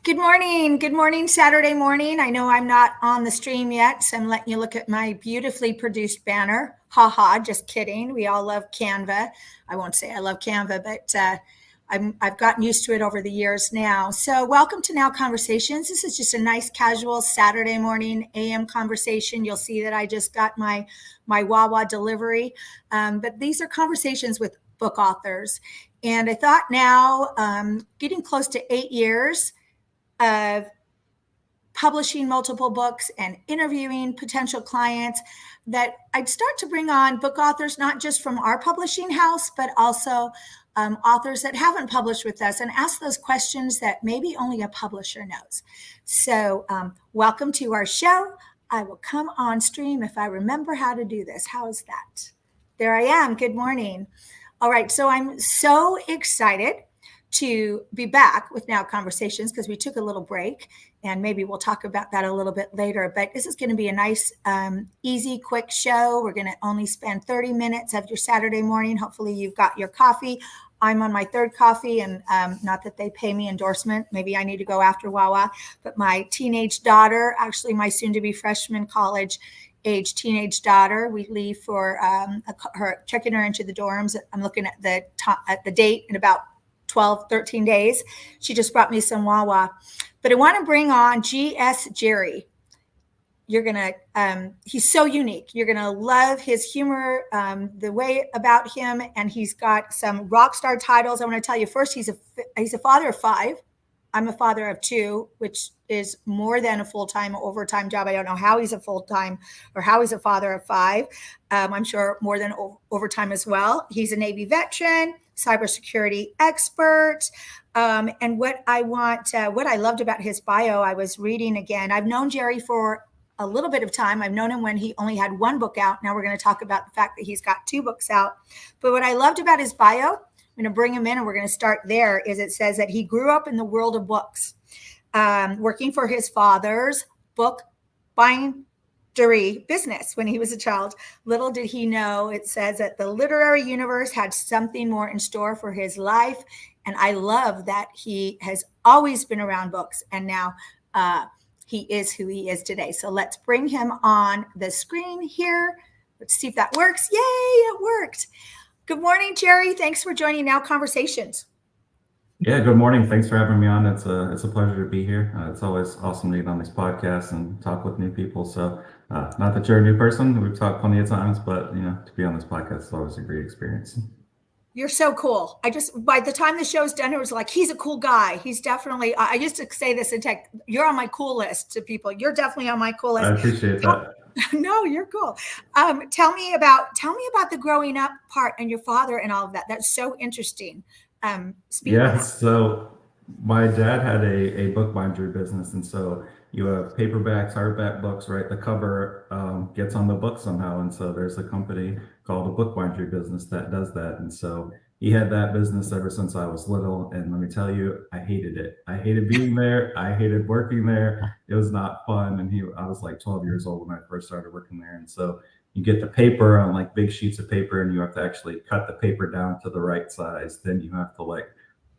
Good morning. Good morning, Saturday morning. I know I'm not on the stream yet, so I'm letting you look at my beautifully produced banner. Ha ha, just kidding. We all love Canva. I won't say I love Canva, but I've gotten used to it over the years now. So, welcome to Now Conversations. This is just a nice, casual Saturday morning AM conversation. You'll see that I just got my Wawa delivery, but these are conversations with book authors. And I thought now, getting close to 8 years of publishing multiple books and interviewing potential clients, that I'd start to bring on book authors, not just from our publishing house, but also authors that haven't published with us, and ask those questions that maybe only a publisher knows. So, welcome to our show. I will come on stream if I remember how to do this. How is that? There I am. Good morning. All right. So, I'm so excited to be back with Now Conversations because we took a little break, and maybe we'll talk about that a little bit later. But this is going to be a nice, easy, quick show. We're going to only spend 30 minutes of your Saturday morning. Hopefully you've got your coffee. I'm on my third coffee, and not that they pay me endorsement. Maybe I need to go after Wawa. But my teenage daughter, actually my soon-to-be freshman college age teenage daughter, we leave for her, checking her into the dorms. I'm looking at the date in about 12, 13 days. She just brought me some Wawa. But I want to bring on G.S. Jerry. You're going to, he's so unique. You're going to love his humor, the way about him. And he's got some rock star titles. I want to tell you first, he's a father of 5. I'm a father of 2, which is more than a full-time overtime job. I don't know how he's a full-time or how he's a father of 5. I'm sure more than overtime as well. He's a Navy veteran, cybersecurity expert. And what I loved about his bio, I was reading again. I've known Jerry for a little bit of time. I've known him when he only had 1 book out. Now we're going to talk about the fact that he's got 2 books out. But what I loved about his bio, I'm going to bring him in and we're going to start there, is it says that he grew up in the world of books, working for his father's book bindery business when he was a child. Little did he know, it says that the literary universe had something more in store for his life. And I love that he has always been around books, and now he is who he is today. So let's bring him on the screen here. Let's see if that works. Yay, it worked. Good morning, Jerry. Thanks for joining Now Conversations. Yeah, good morning. Thanks for having me on. It's a pleasure to be here. It's always awesome to get on these podcasts and talk with new people. So, not that you're a new person, we've talked plenty of times, but to be on this podcast is always a great experience. You're so cool. By the time the show's done, it was like, he's a cool guy. He's definitely, I used to say this in tech, you're on my cool list to people. You're definitely on my cool list. I appreciate that. No, you're cool. Tell me about the growing up part and your father and all of that. That's so interesting. Yeah, so my dad had a book bindery business, and so you have paperbacks, hardback books, right? The cover gets on the book somehow, and so there's a company called a book bindery business that does that, and so he had that business ever since I was little, and let me tell you, I hated it. I hated being there. I hated working there. It was not fun, and I was like 12 years old when I first started working there, and so you get the paper on like big sheets of paper, and you have to actually cut the paper down to the right size. Then you have to like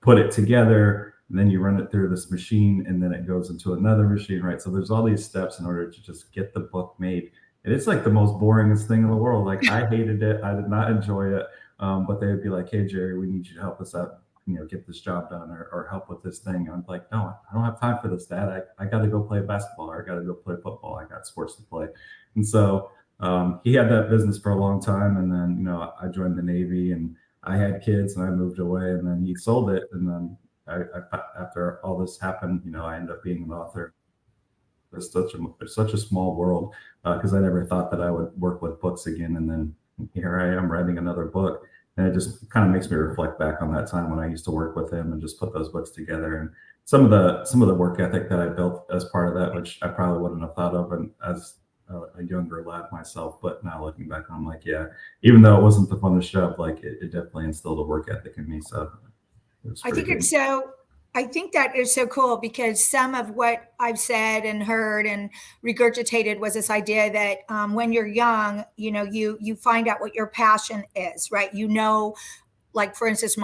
put it together, and then you run it through this machine, and then it goes into another machine, right? So there's all these steps in order to just get the book made. And it's like the most boringest thing in the world. Like I hated it. I did not enjoy it. But they would be like, "Hey Jerry, we need you to help us out, get this job done, or help with this thing." And I'm like, "No, I don't have time for this, Dad. I got to go play basketball, or I got to go play football. I got sports to play." And so he had that business for a long time, and then I joined the Navy, and I had kids, and I moved away, and then he sold it, and then after all this happened, I ended up being an author. It's such a small world, because I never thought that I would work with books again, and then here I am writing another book, and it just kind of makes me reflect back on that time when I used to work with him and just put those books together, and some of the work ethic that I built as part of that, which I probably wouldn't have thought of and as a younger lad myself. But now looking back, I'm like, yeah, even though it wasn't the funnest job, like it definitely instilled a work ethic in me. So it was I think pretty it's good. so. I think that is so cool because some of what I've said and heard and regurgitated was this idea that when you're young, you find out what your passion is, right? like for instance,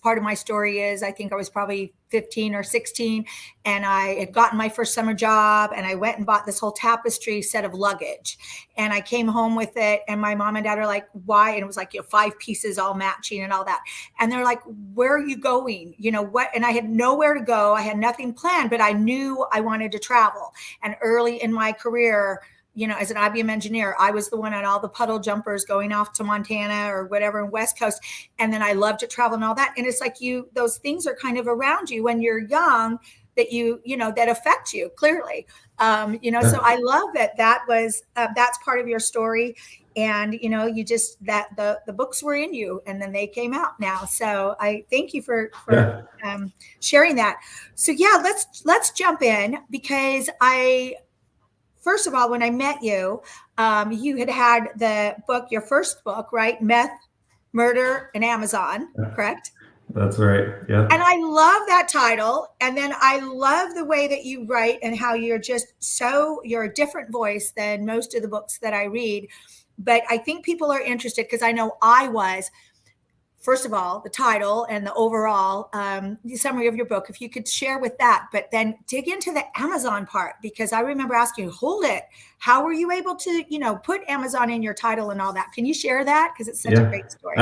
part of my story is I think I was probably 15 or 16, and I had gotten my first summer job, and I went and bought this whole tapestry set of luggage, and I came home with it, and my mom and dad are like, why? And it was like, 5 pieces all matching and all that. And they're like, where are you going? What? And I had nowhere to go. I had nothing planned, but I knew I wanted to travel. And early in my career, as an IBM engineer, I was the one on all the puddle jumpers going off to Montana or whatever in West Coast. And then I loved to travel and all that. And it's like those things are kind of around you when you're young that that affect you clearly. So I love that's part of your story. And, you just, that the books were in you and then they came out now. So I thank you for sharing that. So yeah, let's jump in, because first of all, when I met you, you had the book, your first book, right? Meth, Murder, and Amazon, correct? That's right. Yeah. And I love that title. And then I love the way that you write and how you're a different voice than most of the books that I read. But I think people are interested, because I know I was. First of all, the title and the overall summary of your book, if you could share with that, but then dig into the Amazon part, because I remember asking you, hold it, how were you able to, put Amazon in your title and all that? Can you share that? Because it's such a great story.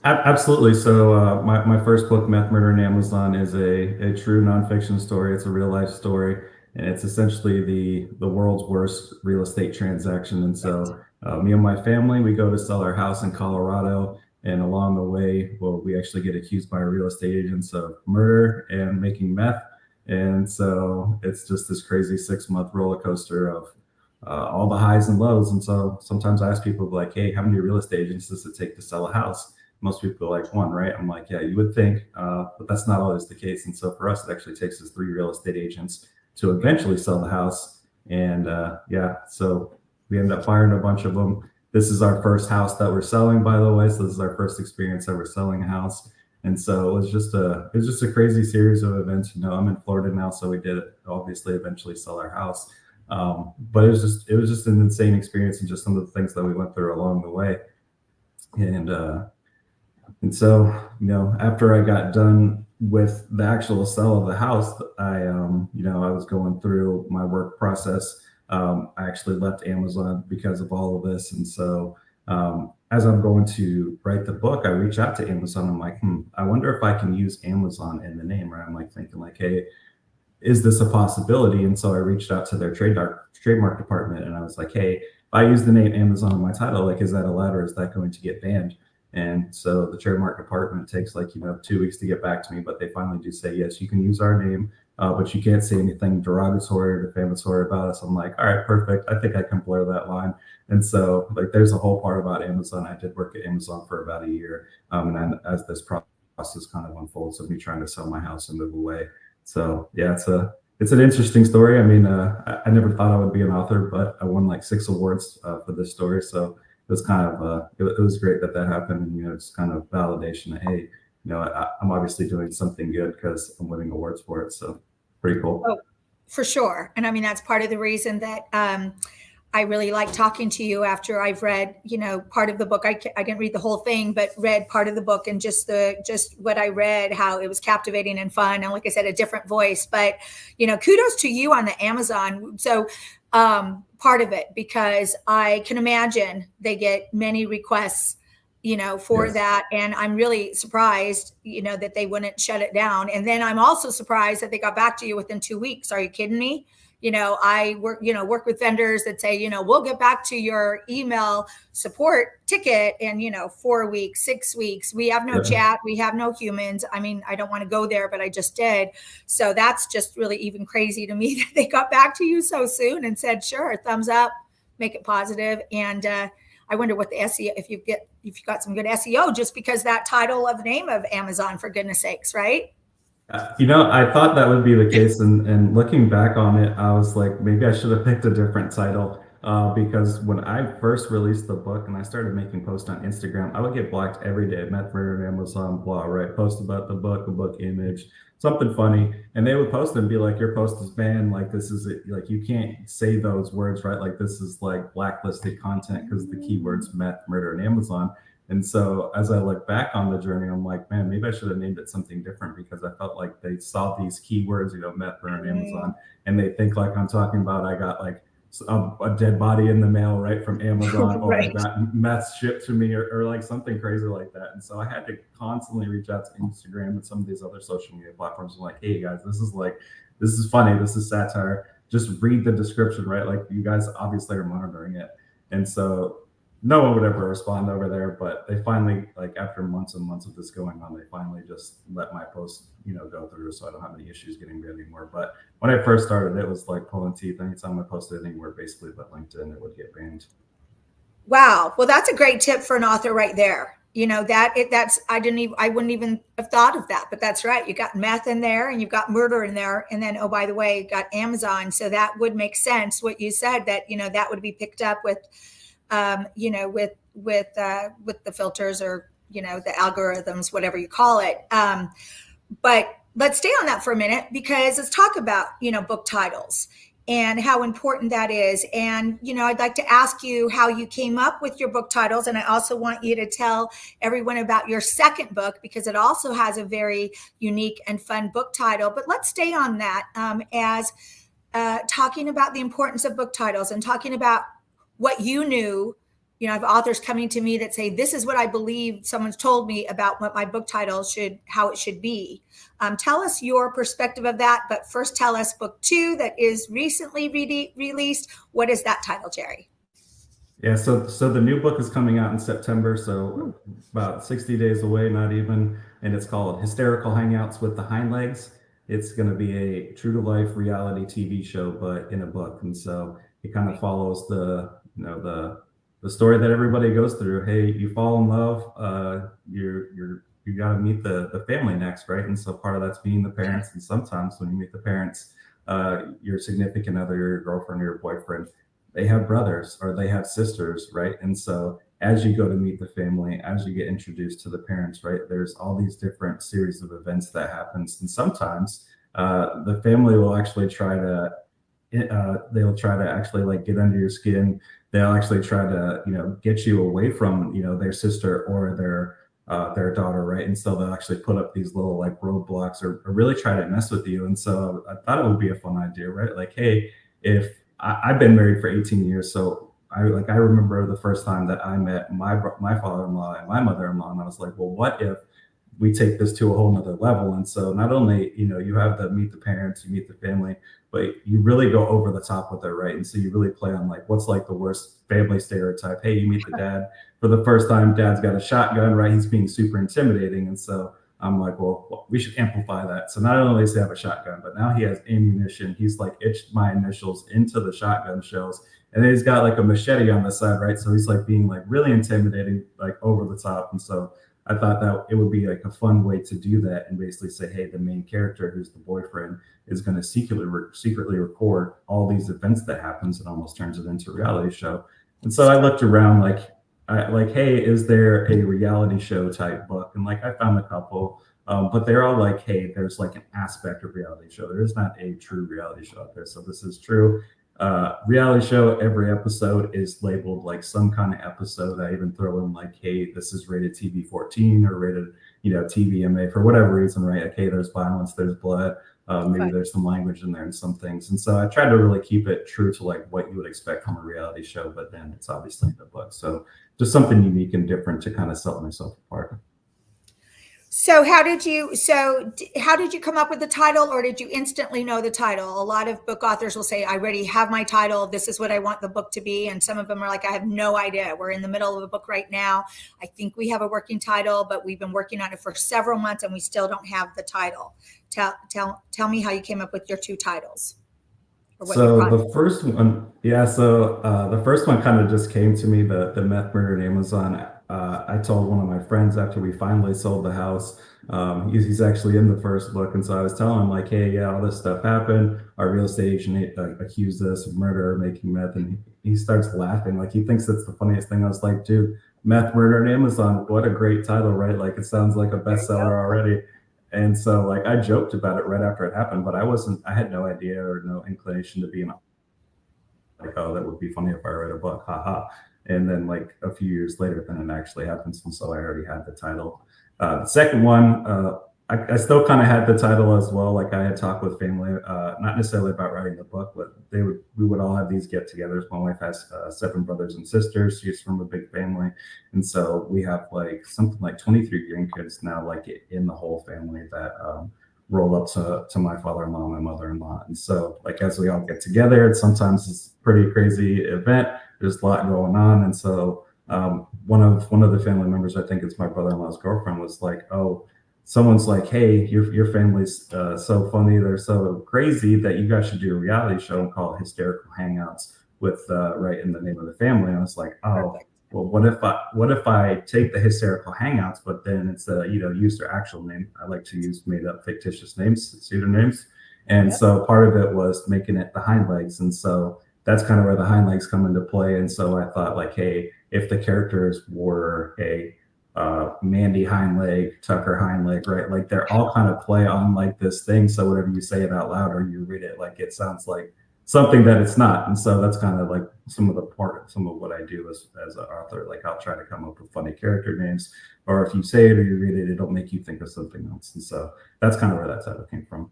Absolutely. So my first book, Meth, Murder, and Amazon, is a true nonfiction story. It's a real life story, and it's essentially the world's worst real estate transaction. And so me and my family, we go to sell our house in Colorado. And along the way, we actually get accused by real estate agents of murder and making meth. And so it's just this crazy 6-month roller coaster of all the highs and lows. And so sometimes I ask people like, hey, how many real estate agents does it take to sell a house? Most people are like, 1, right? I'm like, yeah, you would think, but that's not always the case. And so for us, it actually takes us 3 real estate agents to eventually sell the house. And so we ended up firing a bunch of them. This is our first house that we're selling, by the way. So this is our first experience ever selling a house. And so it was just a crazy series of events. I'm in Florida now, so we did obviously eventually sell our house. But it was just an insane experience, and just some of the things that we went through along the way. And so, after I got done with the actual sale of the house, I was going through my work process. I actually left Amazon because of all of this. And so as I'm going to write the book, I reach out to Amazon. I'm like, I wonder if I can use Amazon in the name, right? I'm like thinking like, hey, is this a possibility? And so I reached out to their trademark department, and I was like, hey, if I use the name Amazon in my title, like, is that allowed, or is that going to get banned? And so the trademark department takes 2 weeks to get back to me, but they finally do say, yes, you can use our name, but you can't say anything derogatory or defamatory about us. I'm like, all right, perfect. I think I can blur that line. And so there's a whole part about Amazon. I did work at Amazon for about a year. And then as this process kind of unfolds of me trying to sell my house and move away. So yeah, it's an interesting story. I mean, I never thought I would be an author, but I won 6 awards for this story. So it was kind of it was great that happened, and it's kind of validation that, hey, I'm obviously doing something good because I'm winning awards for it. So pretty cool. Oh, for sure. And I mean, that's part of the reason that I really like talking to you after I've read, part of the book. I didn't read the whole thing, but read part of the book, and just what I read, how it was captivating and fun. And like I said, a different voice, but, kudos to you on the Amazon. So part of it, because I can imagine they get many requests, for Yes. that. And I'm really surprised, that they wouldn't shut it down. And then I'm also surprised that they got back to you within 2 weeks. Are you kidding me? I work with vendors that say, we'll get back to your email support ticket in, 4 weeks, 6 weeks. We have no chat. We have no humans. I mean, I don't want to go there, but I just did. So that's just really even crazy to me that they got back to you so soon and said, sure, thumbs up, make it positive. And I wonder what the SEO, if you got some good SEO, just because that title of the name of Amazon, for goodness sakes, right? I thought that would be the case, and looking back on it, I was like, maybe I should have picked a different title, because when I first released the book and I started making posts on Instagram, I would get blocked every day. Meth, Murder, and Amazon, blah, right? Post about the book, a book image, something funny, and they would post and be like, your post is banned. Like, this is it. Like, you can't say those words, right? Like, this is blacklisted content because the keywords meth, murder, and Amazon. And so as I look back on the journey, I'm like, man, maybe I should have named it something different, because I felt like they saw these keywords, meth burner, Amazon, and they think like I'm talking about I got like a dead body in the mail right from Amazon, or I Right. got meth shipped to me, or like something crazy like that. And so I had to constantly reach out to Instagram and some of these other social media platforms. I'm like, hey guys, this is funny, this is satire. Just read the description, right? Like, you guys obviously are monitoring it. And so no one would ever respond over there, but they finally, like after months and months of this going on, they finally just let my post, go through, so I don't have any issues getting read anymore. But when I first started, it was like pulling teeth. Anytime I posted anywhere, basically but LinkedIn, it would get banned. Wow. Well, that's a great tip for an author right there. I wouldn't even have thought of that, but that's right. You got meth in there and you've got murder in there. And then, oh, by the way, you got Amazon. So that would make sense. What you said, that, that would be picked up with, with the filters, or, the algorithms, whatever you call it. But let's stay on that for a minute, because let's talk about, book titles and how important that is. And, I'd like to ask you how you came up with your book titles. And I also want you to tell everyone about your second book, because it also has a very unique and fun book title. But let's stay on that, as talking about the importance of book titles and talking about what you knew. I have authors coming to me that say, this is what I believe someone's told me about what my book title how it should be. Tell us your perspective of that. But first, tell us book 2 that is recently released. What is that title, Jerry? Yeah, so the new book is coming out in September, so about 60 days away, not even, and it's called Hysterical Hangouts with the Hind Legs. It's going to be a true to life reality TV show, but in a book. And so it kind of follows the story that everybody goes through. Hey, you fall in love, you got to meet the family next, right? And so part of that's meeting the parents. And sometimes when you meet the parents, your significant other, your girlfriend or your boyfriend, they have brothers or they have sisters, right? And so as you go to meet the family, as you get introduced to the parents, right, there's all these different series of events that happens. And sometimes the family will actually try to they'll try to actually like get under your skin. They'll actually try to get you away from their sister or their daughter, right? And so they'll actually put up these little like roadblocks, or really try to mess with you. And so I thought it would be a fun idea, right? Like, hey, if I've been married for 18 years, so I remember the first time that I met my father-in-law and my mother-in-law, and I was like, well, what if we take this to a whole nother level? And so not only you have to meet the parents, you meet the family, but you really go over the top with it, right? And so you really play on like what's like the worst family stereotype. Hey, you meet the dad for the first time, dad's got a shotgun, right? He's being super intimidating. And so I'm like, well, we should amplify that. So not only does he have a shotgun, but now he has ammunition. He's like etched my initials into the shotgun shells. And then he's got like a machete on the side, right? So he's like being like really intimidating, like over the top. And so I thought that it would be like a fun way to do that, and basically say, hey, the main character, who's the boyfriend, is going to secretly record all these events that happens, and almost turns it into a reality show. And so I looked around hey, is there a reality show type book? And like I found a couple, but they're all like, hey, there's like an aspect of reality show. There is not a true reality show out there. So this is true. Reality show, every episode is labeled like some kind of episode. I even throw in like, hey, this is rated TV 14 or rated, TVMA for whatever reason, right? Like, hey, there's violence, there's blood, maybe there's some language in there and some things. And so I tried to really keep it true to like what you would expect from a reality show, but then it's obviously in the book. So just something unique and different to kind of set myself apart. So how did you come up with the title, or did you instantly know the title? A lot of book authors will say, I already have my title. This is what I want the book to be. And some of them are like, I have no idea. We're in the middle of a book right now. I think we have a working title, but we've been working on it for several months and we still don't have the title. Tell me how you came up with your 2 titles. So the first one, the first one kind of just came to me, the meth murder at Amazon. I told one of my friends after we finally sold the house, he's actually in the first book. And so I was telling him like, hey, yeah, all this stuff happened. Our real estate agent accused us of murder, making meth. And he starts laughing. Like, he thinks that's the funniest thing. I was like, dude, meth murder at Amazon. What a great title, right? Like, it sounds like a bestseller already. And so like I joked about it right after it happened, but I had no idea or no inclination to be like, oh, that would be funny if I write a book, haha. And then like a few years later, then it actually happens. And so I already had the title. The second one, I still kind of had the title as well. Like I had talked with family, not necessarily about writing the book, but we would all have these get-togethers. My wife has 7 brothers and sisters. She's from a big family, and so we have like something like 23 grandkids now, like in the whole family that roll up to my father-in-law, my mother-in-law, and so like as we all get together, sometimes it's a pretty crazy event. There's a lot going on, and so one of the family members, I think it's my brother-in-law's girlfriend, was like, "Oh, someone's like, hey, your family's so funny, they're so crazy that you guys should do a reality show and call it Hysterical Hangouts with right in the name of the family." And I was like, oh, Perfect. well, what if I take the Hysterical Hangouts, but then it's use their actual name. I like to use made up fictitious names, pseudonyms, and Yep. so part of it was making it the Hind Legs, and so that's kind of where the Hind Legs come into play. And so I thought like, hey, if the characters were a Mandy hind leg, Tucker hind leg, right? Like they're all kind of play on like this thing. So whenever you say it out loud or you read it, like it sounds like something that it's not. And so that's kind of like some of what I do as an author. Like I'll try to come up with funny character names, or if you say it or you read it, it'll make you think of something else. And so that's kind of where that title came from.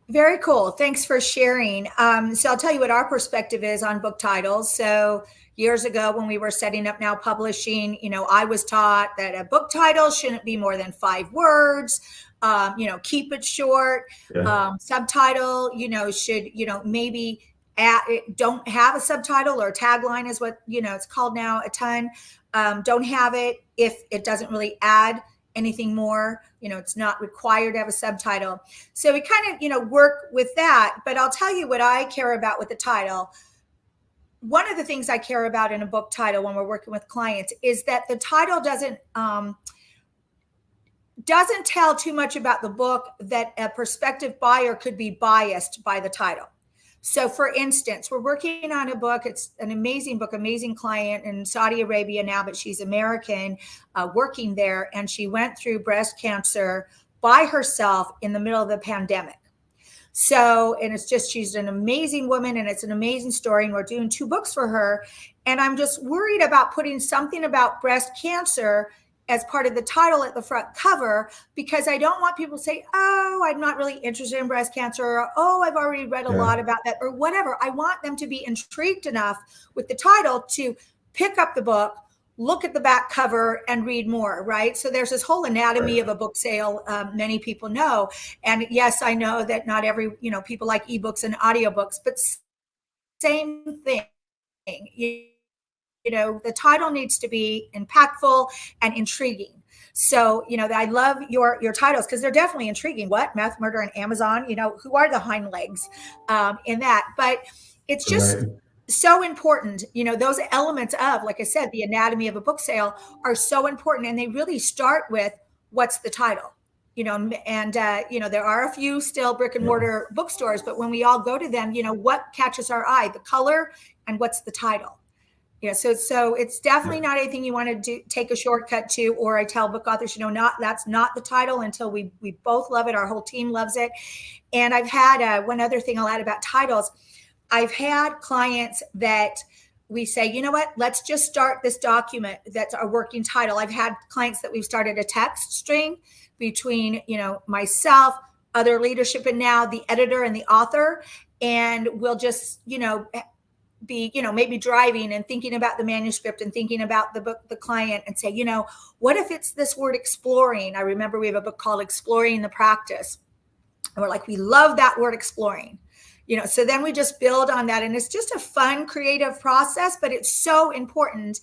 Very cool. Thanks for sharing. So I'll tell you what our perspective is on book titles. So years ago, when we were setting up Now Publishing, I was taught that a book title shouldn't be more than 5 words. Keep it short. Yeah. Subtitle, should, maybe don't have a subtitle, or a tagline is what, it's called now a ton. Don't have it if it doesn't really add anything more. It's not required to have a subtitle. So we kind of, work with that. But I'll tell you what I care about with the title. One of the things I care about in a book title when we're working with clients is that the title doesn't tell too much about the book, that a prospective buyer could be biased by the title. So for instance, we're working on a book. It's an amazing book, amazing client in Saudi Arabia now, but she's American, working there. And she went through breast cancer by herself in the middle of the pandemic. So, and it's just, she's an amazing woman and it's an amazing story. And we're doing 2 books for her. And I'm just worried about putting something about breast cancer as part of the title at the front cover, because I don't want people to say, oh, I'm not really interested in breast cancer, or, oh, I've already read a lot about that, or whatever. I want them to be intrigued enough with the title to pick up the book, look at the back cover, and read more, right? So there's this whole anatomy of a book sale, many people know. And yes, I know that not every, people like ebooks and audiobooks, but same thing. The title needs to be impactful and intriguing. So, I love your titles because they're definitely intriguing. What? Meth, Murder, and Amazon, who are the hind legs in that? But it's just so important. Those elements of, like I said, the anatomy of a book sale are so important. And they really start with, what's the title? And there are a few still brick and mortar bookstores, but when we all go to them, what catches our eye? The color and what's the title? Yeah, so it's definitely not anything you want to take a shortcut to, or I tell book authors, that's not the title until we both love it. Our whole team loves it. And I've had one other thing I'll add about titles. I've had clients that we say, you know what, let's just start this document that's our working title. I've had clients that we've started a text string between, myself, other leadership, and now the editor and the author. And we'll just, be, maybe driving and thinking about the manuscript and thinking about the book, the client, and say, what if it's this word exploring? I remember we have a book called Exploring the Practice. And we're like, we love that word exploring, so then we just build on that. And it's just a fun, creative process, but it's so important,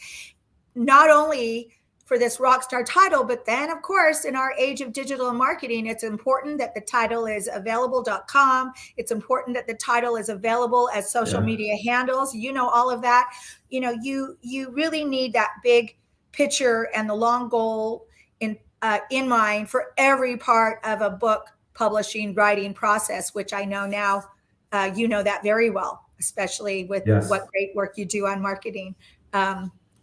not only for this rockstar title, but then of course, in our age of digital marketing, it's important that the title is available.com. It's important that the title is available as social media handles, all of that. You really need that big picture and the long goal in mind for every part of a book publishing, writing process, which I know now, that very well, especially with what great work you do on marketing.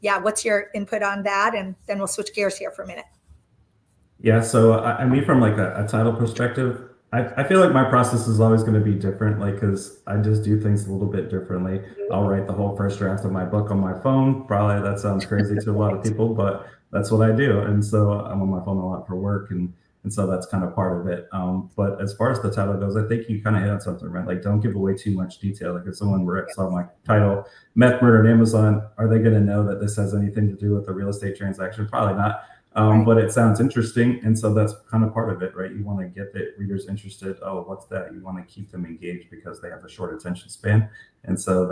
What's your input on that? And then we'll switch gears here for a minute. Yeah, so I mean, from like a title perspective, I feel like my process is always going to be different, like, because I just do things a little bit differently. I'll write the whole first draft of my book on my phone. Probably that sounds crazy to a lot of people, but that's what I do. And so I'm on my phone a lot for work, and so that's kind of part of it. But as far as the title goes, I think you kind of hit on something, right? Like, don't give away too much detail. Like, if someone saw my title, Meth Murder on Amazon, are they going to know that this has anything to do with the real estate transaction? Probably not. Right. But it sounds interesting, and so that's kind of part of it, right? You want to get the readers interested. Oh, what's that? You want to keep them engaged because they have a short attention span, and so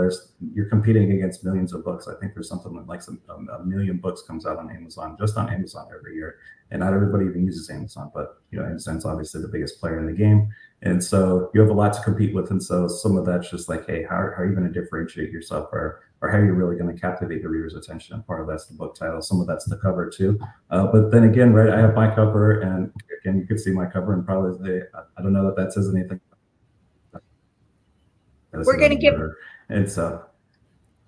you're competing against millions of books. I think there's something like a million books comes out on Amazon, just on Amazon every year, and not everybody even uses Amazon, but Amazon's obviously the biggest player in the game, and so you have a lot to compete with, and so some of that's just like, hey, how are you going to differentiate yourself, or how are you really going to captivate the reader's attention? And part of that's the book title, some of that's the cover too. But then again, right, I have my cover, and again, you could see my cover and probably I don't know that says anything. We're going to give, and so.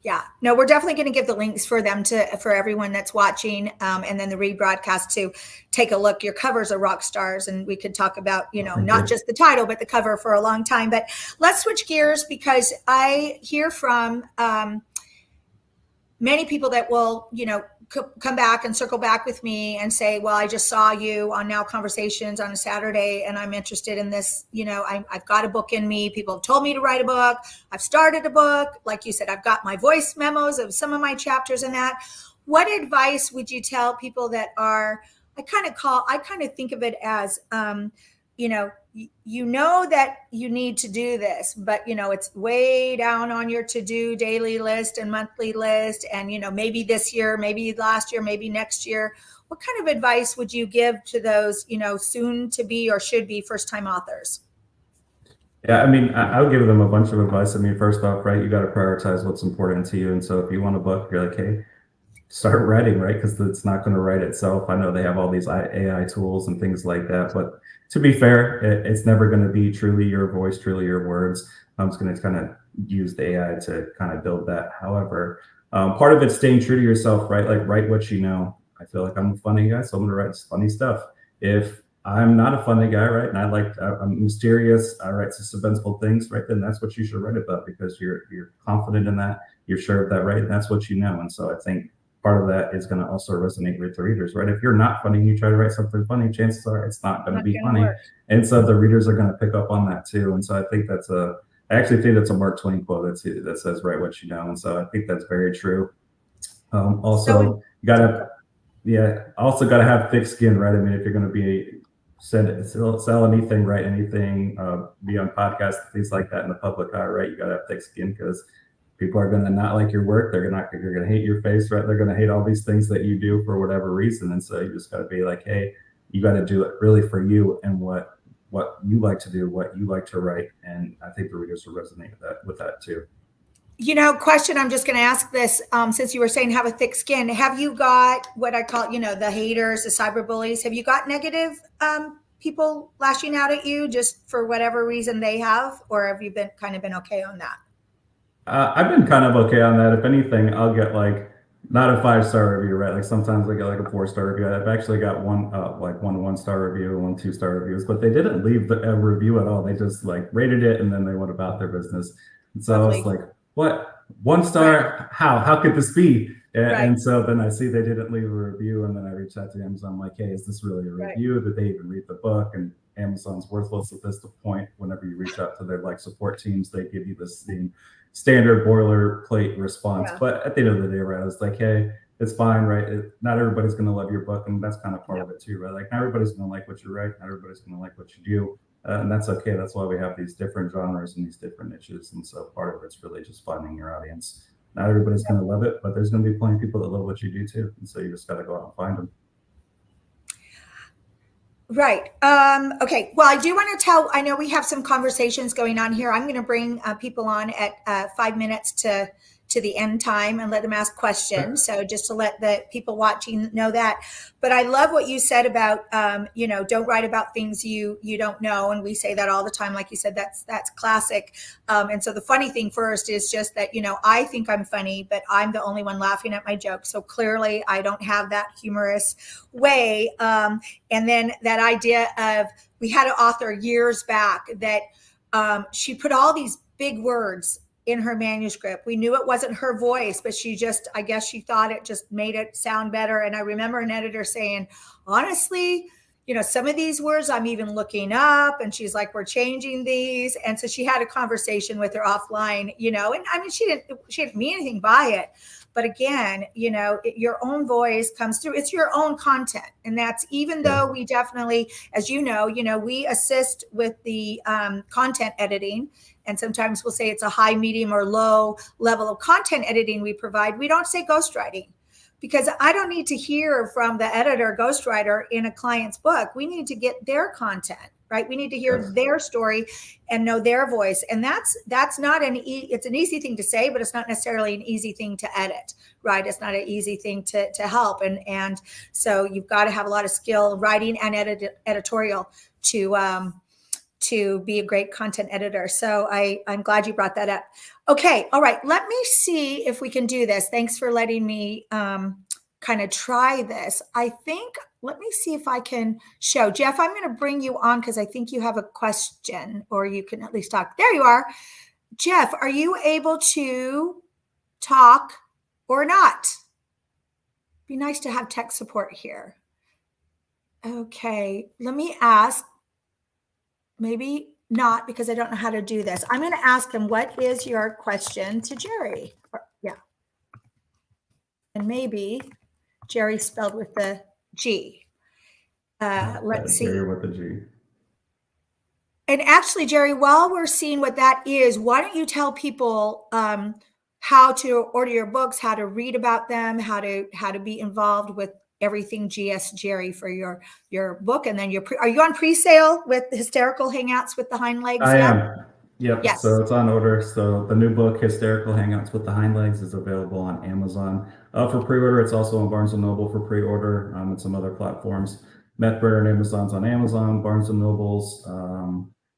Yeah, no, we're definitely going to give the links for everyone that's watching, and then the rebroadcast to take a look. Your covers are rock stars, and we could talk about, not just the title, but the cover for a long time. But let's switch gears, because I hear from many people that will, come back and circle back with me and say, well, I just saw you on Now Conversations on a Saturday, and I'm interested in this. I've got a book in me. People have told me to write a book. I've started a book. Like you said, I've got my voice memos of some of my chapters in that. What advice would you tell people that are, I kind of think of it as, that you need to do this, but it's way down on your to-do daily list and monthly list, and maybe this year, maybe last year, maybe next year. What kind of advice would you give to those soon to be or should be first-time authors? Yeah, I mean, I would give them a bunch of advice. I mean, first off, right, you got to prioritize what's important to you. And so if you want a book, you're like, hey, start writing, right? Because it's not going to write itself. I know they have all these AI tools and things like that, but to be fair, it's never going to be truly your voice, truly your words. I'm just going to kind of use the AI to kind of build that. However, part of it's staying true to yourself, right? Like, write what you know. I feel like I'm a funny guy, so I'm going to write funny stuff. If I'm not a funny guy, right, and I'm mysterious, I write suspenseful things, right, then that's what you should write about, because you're confident in that, you're sure of that, right, and that's what you know. And so I think part of that is going to also resonate with the readers, right? If you're not funny and you try to write something funny, chances are it's not going to be funny. And so the readers are going to pick up on that too. And so I think I actually think that's a Mark Twain quote that says, write what you know. And so I think that's very true. Also got to have thick skin, right? I mean, if you're going to be sell anything, write anything, be on podcasts, things like that in the public eye, right? You got to have thick skin, because people are going to not like your work. They're going to hate your face, right? They're going to hate all these things that you do for whatever reason. And so you just got to be like, hey, you got to do it really for you and what you like to do, what you like to write. And I think the readers will resonate with that too. Question, I'm just going to ask this, since you were saying have a thick skin, have you got what I call, the haters, the cyberbullies? Have you got negative people lashing out at you just for whatever reason they have, or have you been okay on that? I've been kind of okay on that. If anything, I'll get not a 5-star review, right? Like sometimes I get a 4-star review. I've actually got one 1-star review and 1 2-star reviews, but they didn't leave a review at all. They just rated it and then they went about their business. And so I was like, what? 1 star? How could this be? And so then I see they didn't leave a review, and then I reached out to Amazon. I'm like, hey, is this really a review? Did they even read the book? And Amazon's worthless at this point. Whenever you reach out to their support teams, they give you this standard boilerplate response. But at the end of the day, right, I was like, hey, it's fine, right? Not everybody's going to love your book, and that's kind of part of it too, right? Like, not everybody's going to like what you write, not everybody's going to like what you do, and that's okay. That's why we have these different genres and these different niches, and so part of it's really just finding your audience. Not everybody's going to love it, but there's going to be plenty of people that love what you do too, and so you just got to go out and find them. Right. Okay. Well, I do want to I know we have some conversations going on here. I'm going to bring people on at 5 minutes to to the end time and let them ask questions. So just to let the people watching know that. But I love what you said about, don't write about things you don't know. And we say that all the time. Like you said, that's classic. And so the funny thing first is just that, I think I'm funny, but I'm the only one laughing at my jokes. So clearly I don't have that humorous way. And then that idea of, we had an author years back that she put all these big words in her manuscript. We knew it wasn't her voice, but I guess she thought it just made it sound better. And I remember an editor saying, honestly, some of these words I'm even looking up, and she's like, we're changing these. And so she had a conversation with her offline, and I mean, she didn't mean anything by it. But again, your own voice comes through. It's your own content. And that's, even though we definitely, as we assist with the content editing. And sometimes we'll say it's a high, medium, or low level of content editing we provide. We don't say ghostwriting, because I don't need to hear from the editor ghostwriter in a client's book. We need to get their content, right? We need to hear their story and know their voice. And that's not it's an easy thing to say, but it's not necessarily an easy thing to edit, right? It's not an easy thing to help. And so you've got to have a lot of skill, writing and editorial to be a great content editor. So I'm glad you brought that up. Okay. All right. Let me see if we can do this. Thanks for letting me kind of try this. Let me see if I can show. Jeff, I'm going to bring you on because I think you have a question, or you can at least talk. There you are. Jeff, are you able to talk or not? Be nice to have tech support here. Okay. Let me ask. Maybe not, because I don't know how to do this. I'm going to ask him, what is your question to Jerry? Yeah. And maybe Jerry spelled with the G. Let's see. Jerry with the G. And actually, Jerry, while we're seeing what that is, why don't you tell people how to order your books, how to read about them, how to be involved with everything GS Jerry for your book. And then are you on pre-sale with Hysterical Hangouts with the Hind Legs? I am. Yep. Yes. So it's on order. So the new book, Hysterical Hangouts with the Hind Legs, is available on Amazon for pre-order. It's also on Barnes & Noble for pre-order and some other platforms. Methburner and Amazon's on Amazon, Barnes & Noble's,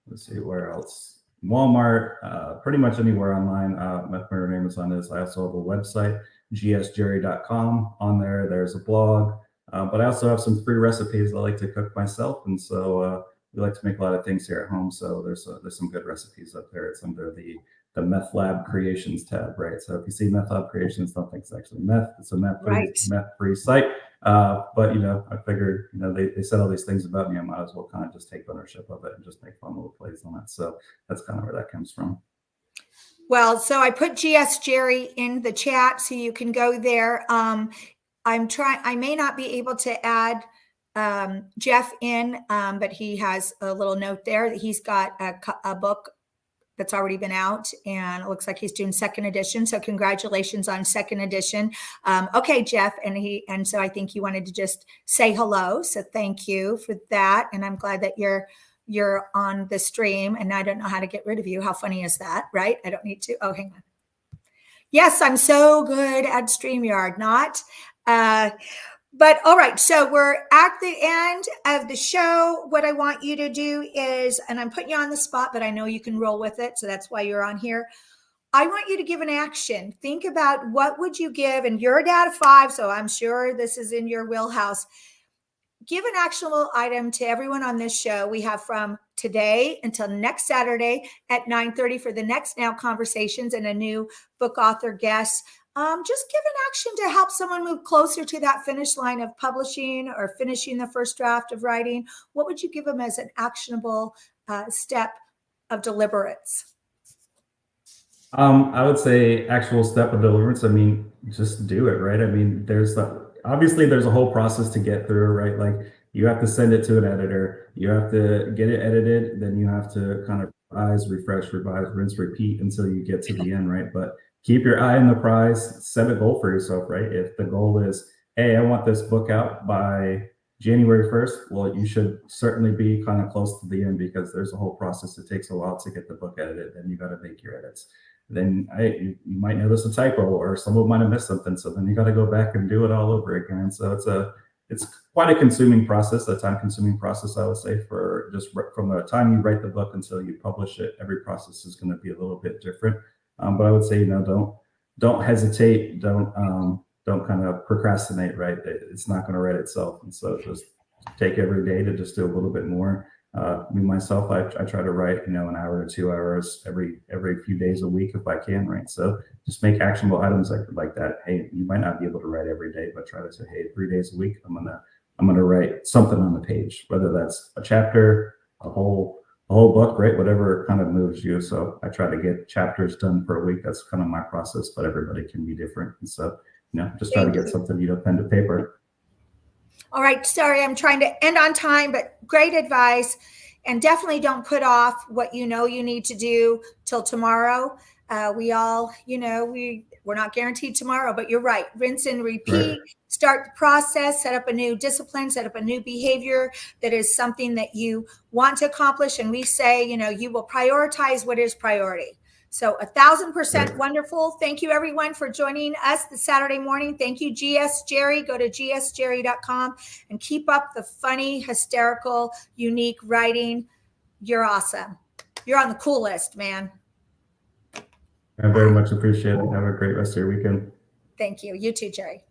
let's see, where else? Walmart, pretty much anywhere online. Methburner and Amazon is. I also have a website, gsjerry.com. On there, there's a blog, but I also have some free recipes I like to cook myself, and so we like to make a lot of things here at home. So there's some good recipes up there. It's under the Meth Lab Creations tab, right? So if you see Meth Lab Creations, don't think it's actually meth. It's a meth-free site. But I figured they said all these things about me. I might as well kind of just take ownership of it and just make fun little plays on it. So that's kind of where that comes from. Well, so I put GS Jerry in the chat, so you can go there. I may not be able to add Jeff in, but he has a little note there that he's got a book that's already been out, and it looks like he's doing second edition. So congratulations on second edition. Okay, Jeff, and so I think he wanted to just say hello. So thank you for that, and I'm glad that you're on the stream, and I don't know how to get rid of you. How funny is that, right? I don't need to. Oh, hang on. Yes, I'm so good at StreamYard, not. But all right, so we're at the end of the show. What I want you to do is, and I'm putting you on the spot, but I know you can roll with it, so that's why you're on here. I want you to give an action. Think about, what would you give, and you're a dad of 5, so I'm sure this is in your wheelhouse. Give an actionable item to everyone on this show. We have from today until next Saturday at 9:30 for the Next Now conversations and a new book author guest. Just give an action to help someone move closer to that finish line of publishing or finishing the first draft of writing. What would you give them as an actionable step of deliverance? I would say actual step of deliverance. I mean, just do it, right? I mean, obviously there's a whole process to get through, right? Like, you have to send it to an editor, you have to get it edited, then you have to kind of refresh, revise, rinse, repeat until you get to the end, right? But keep your eye on the prize, set a goal for yourself, right? If the goal is, hey, I want this book out by January 1st, well, you should certainly be kind of close to the end, because there's a whole process. It takes a while to get the book edited, and you got to make your edits. then you might notice a typo or someone might have missed something. So then you got to go back and do it all over again. And so it's quite a consuming process, a time consuming process, I would say, for just from the time you write the book until you publish it. Every process is going to be a little bit different. But I would say, don't hesitate. Don't kind of procrastinate, right? It's not going to write itself. And so just take every day to just do a little bit more. Me, myself, I try to write, an hour to 2 hours every few days a week if I can, right? So just make actionable items like that. Hey, you might not be able to write every day, but try to say, hey, 3 days a week, I'm gonna write something on the page, whether that's a chapter, a whole book, right? Whatever kind of moves you. So I try to get chapters done per week. That's kind of my process, but everybody can be different. And so, just try to get something, pen to paper. All right. Sorry, I'm trying to end on time, but great advice. And definitely don't put off what you need to do till tomorrow. We all, we're not guaranteed tomorrow, but you're right. Rinse and repeat, Right. Start the process, set up a new discipline, set up a new behavior that is something that you want to accomplish. And we say, you will prioritize what is priority. So 1,000% wonderful. Thank you everyone for joining us this Saturday morning. Thank you, GS Jerry. Go to gsjerry.com and keep up the funny, hysterical, unique writing. You're awesome. You're on the cool list, man. I very much appreciate it. Have a great rest of your weekend. Thank you. You too, Jerry.